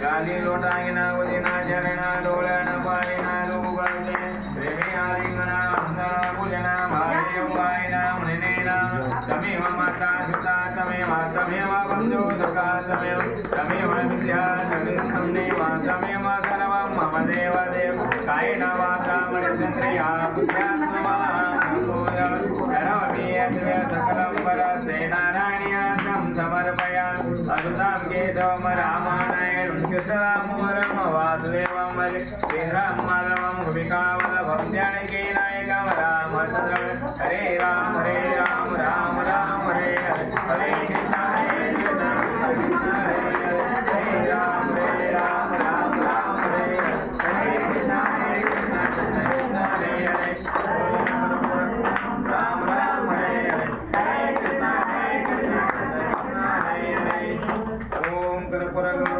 गाली लोटांगिना उदिना चरणा डोळण पायना लोगळते प्रेमी आलिंगना अंधना पूजना भार्य वायना मुनिनेना तमेव माता सुता तमेव बंधु सखा तमेव विद्या जगन्नमे तमेव सर्वं मम देव देव कायेन वाचा मनसेन्द्रिया बुद्ध्यात्मा करोमि यद् सकलं परस्मै नारायणार्थं समर्पयामि अदुतां केशवं रामायणं कृष्णरामवरं वासुदेवं वन्दे श्रीराम माधवं भूमिकावल्लभं जानकीनायकं रामचन्द्रं हरे राम राम राम हरे हरे हरे कृष्ण कृष्ण हरे हरे राम राम राम हरे हरे कृष्ण कृष्ण हरे हरे राम राम हरे हरे कृष्ण हरे हरे ओम कर्पूरगौरम